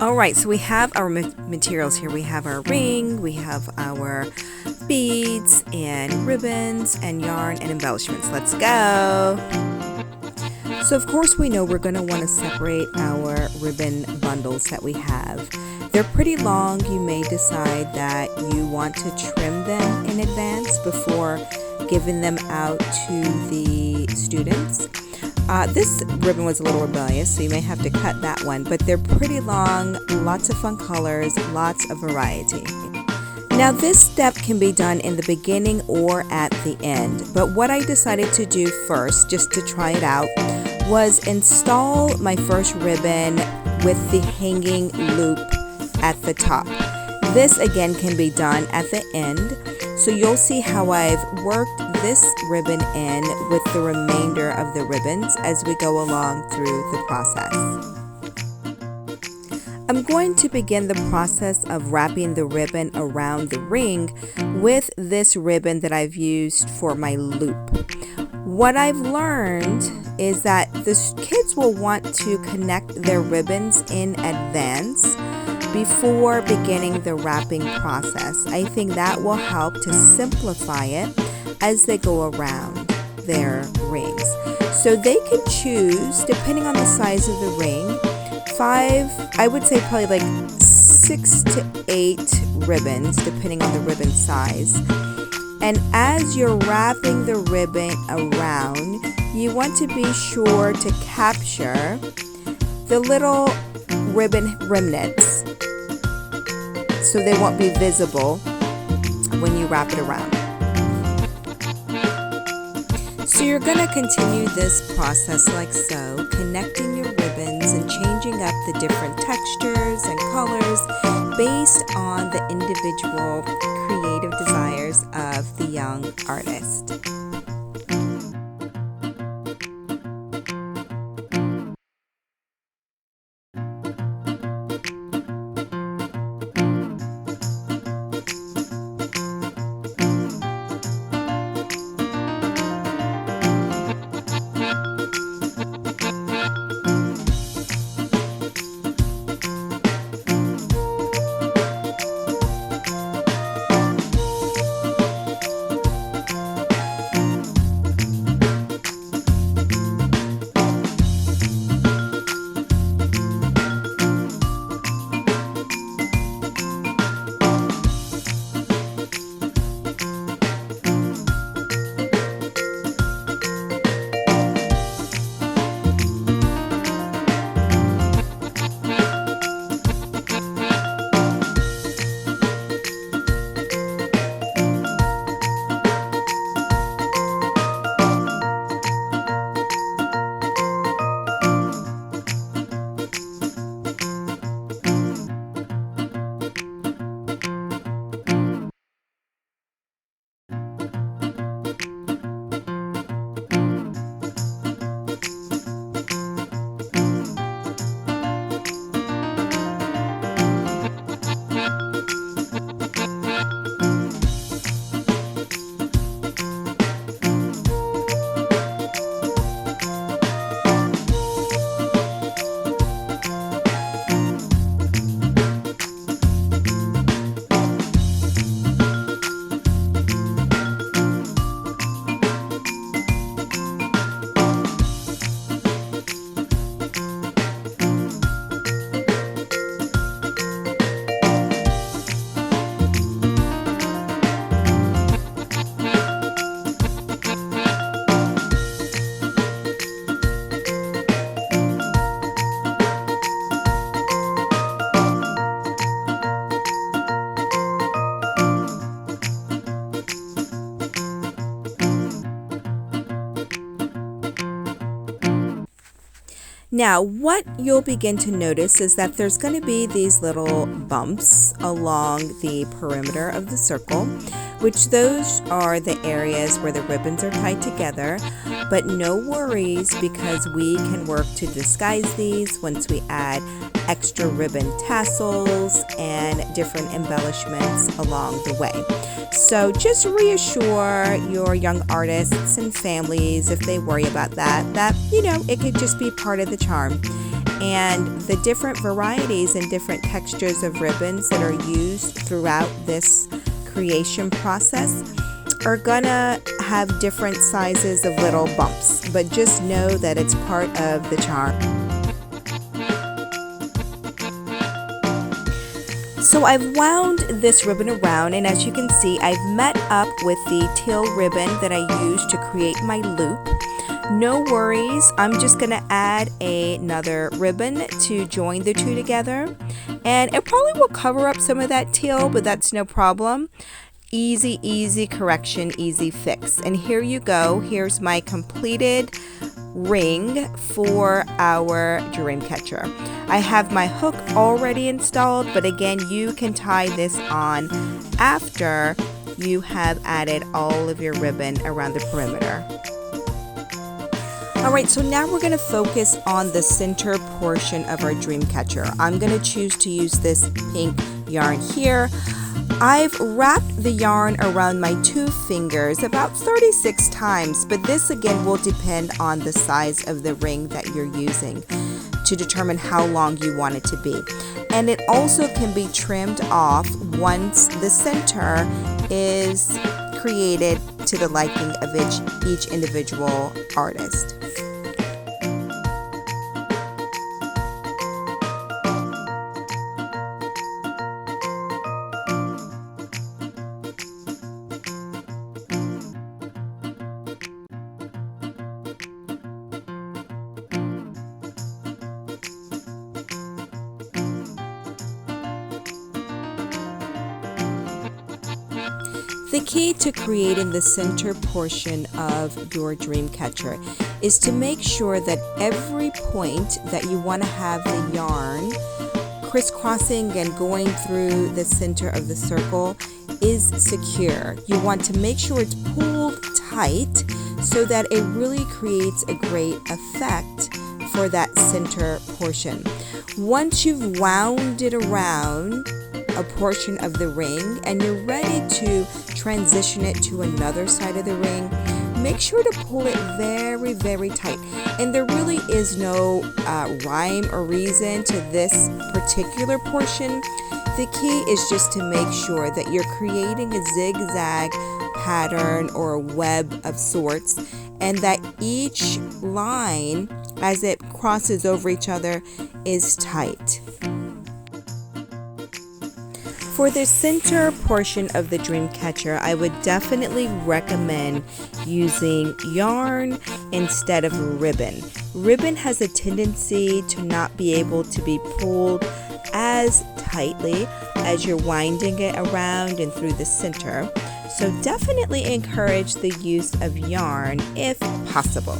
All right, so we have our materials here. We have our ring, we have our beads and ribbons and yarn and embellishments. Let's go. So of course we know we're going to want to separate our ribbon bundles that we have. They're pretty long. You may decide that you want to trim them in advance before giving them out to the students. This ribbon was a little rebellious, so you may have to cut that one, but they're pretty long, lots of fun colors, lots of variety. Now this step can be done in the beginning or at the end, but what I decided to do first, just to try it out, was install my first ribbon with the hanging loop at the top. This again can be done at the end, so you'll see how I've worked this ribbon in with the remainder of the ribbons as we go along through the process. I'm going to begin the process of wrapping the ribbon around the ring with this ribbon that I've used for my loop. What I've learned is that the kids will want to connect their ribbons in advance before beginning the wrapping process. I think that will help to simplify it as they go around their rings. So they can choose, depending on the size of the ring, 5, I would say probably like 6 to 8 ribbons, depending on the ribbon size. And as you're wrapping the ribbon around, you want to be sure to capture the little ribbon remnants so they won't be visible when you wrap it around. So you're going to continue this process like so, connecting your ribbons and changing up the different textures and colors based on the individual creative desires of the young artist. Now, what you'll begin to notice is that there's going to be these little bumps along the perimeter of the circle, which those are the areas where the ribbons are tied together. But no worries, because we can work to disguise these once we add extra ribbon tassels and different embellishments along the way. So just reassure your young artists and families, if they worry about that, you know, it could just be part of the charm. and the different varieties and different textures of ribbons that are used throughout this creation process are gonna have different sizes of little bumps, but just know that it's part of the charm. So I've wound this ribbon around, and as you can see, I've met up with the teal ribbon that I used to create my loop. No worries, I'm just gonna add another ribbon to join the two together, and it probably will cover up some of that teal, but that's no problem. Easy correction, easy fix. And here you go. Here's my completed ring for our Dreamcatcher. I have my hook already installed, but again, you can tie this on after you have added all of your ribbon around the perimeter. Alright, so now we're going to focus on the center portion of our Dreamcatcher. I'm going to choose to use this pink yarn here. I've wrapped the yarn around my 2 fingers about 36 times, but this again will depend on the size of the ring that you're using to determine how long you want it to be. And it also can be trimmed off once the center is created to the liking of each individual artist. The key to creating the center portion of your Dreamcatcher is to make sure that every point that you want to have the yarn crisscrossing and going through the center of the circle is secure. You want to make sure it's pulled tight so that it really creates a great effect for that center portion. Once you've wound it around a portion of the ring and you're ready to transition it to another side of the ring, make sure to pull it very tight. And there really is no rhyme or reason to this particular portion. The key is just to make sure that you're creating a zigzag pattern or a web of sorts, and that each line as it crosses over each other is tight. For the center portion of the Dreamcatcher, I would definitely recommend using yarn instead of ribbon. Ribbon has a tendency to not be able to be pulled as tightly as you're winding it around and through the center. So definitely encourage the use of yarn if possible.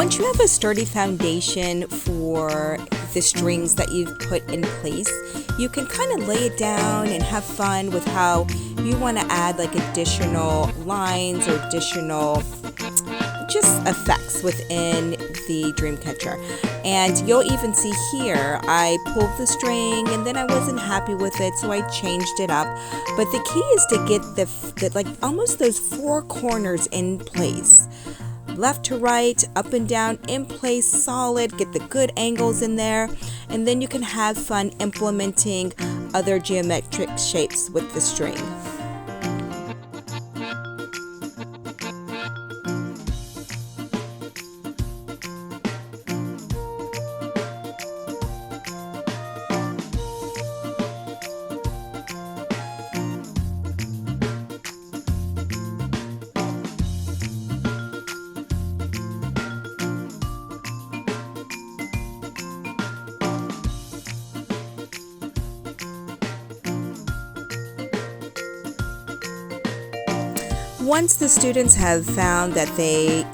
Once you have a sturdy foundation for the strings that you've put in place, you can kind of lay it down and have fun with how you want to add like additional lines or additional just effects within the Dreamcatcher. And you'll even see here, I pulled the string and then I wasn't happy with it, so I changed it up. But the key is to get the like almost those four corners in place. Left to right, up and down, in place, solid, get the good angles in there, and then you can have fun implementing other geometric shapes with the string. Once the students have found that they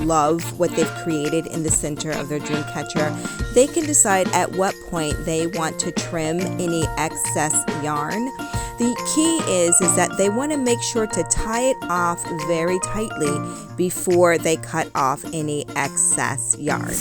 love what they've created in the center of their Dreamcatcher, they can decide at what point they want to trim any excess yarn. The key is that they want to make sure to tie it off very tightly before they cut off any excess yarn.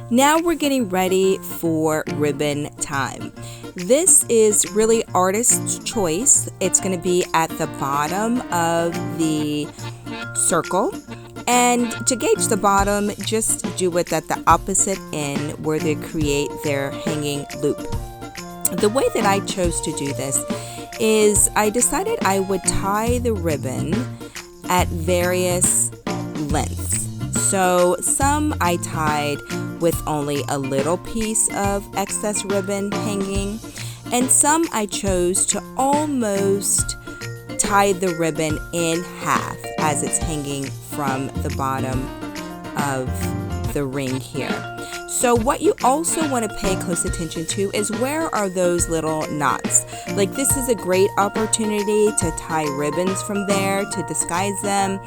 Now we're getting ready for ribbon time. This is really artist's choice. It's going to be at the bottom of the circle. And to gauge the bottom, just do it at the opposite end where they create their hanging loop. The way that I chose to do this is I decided I would tie the ribbon at various lengths. So some I tied with only a little piece of excess ribbon hanging, and some I chose to almost tie the ribbon in half as it's hanging from the bottom of the ring here. So what you also want to pay close attention to is where are those little knots. Like, this is a great opportunity to tie ribbons from there to disguise them.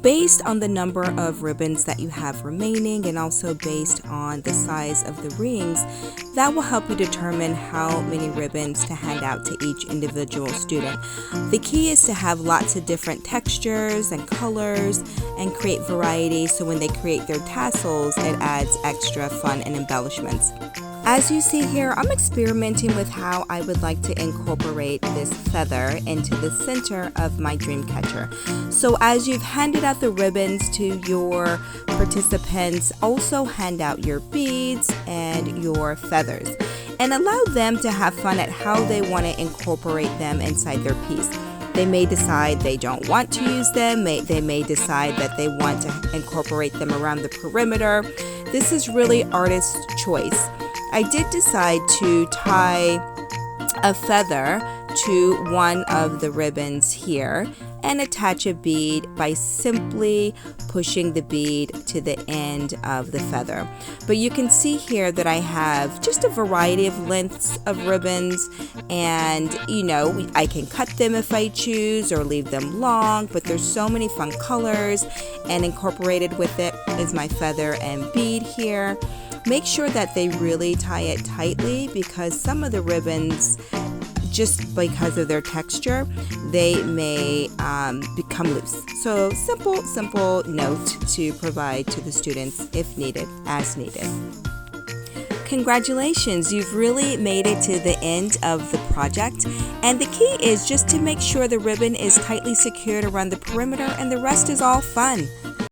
Based on the number of ribbons that you have remaining, and also based on the size of the rings, that will help you determine how many ribbons to hand out to each individual student. The key is to have lots of different textures and colors and create variety, so when they create their tassels, it adds extra fun and embellishments. As you see here, I'm experimenting with how I would like to incorporate this feather into the center of my Dreamcatcher. So as you've handed out the ribbons to your participants, also hand out your beads and your feathers, and allow them to have fun at how they want to incorporate them inside their piece. They may decide they don't want to use them. They may decide that they want to incorporate them around the perimeter. This is really artist's choice. I did decide to tie a feather to one of the ribbons here and attach a bead by simply pushing the bead to the end of the feather. But you can see here that I have just a variety of lengths of ribbons, and I can cut them if I choose or leave them long, but there's so many fun colors, and incorporated with it is my feather and bead here. Make sure that they really tie it tightly, because some of the ribbons, just because of their texture, they may become loose. So simple note to provide to the students if needed, as needed. Congratulations, you've really made it to the end of the project, and the key is just to make sure the ribbon is tightly secured around the perimeter, and the rest is all fun.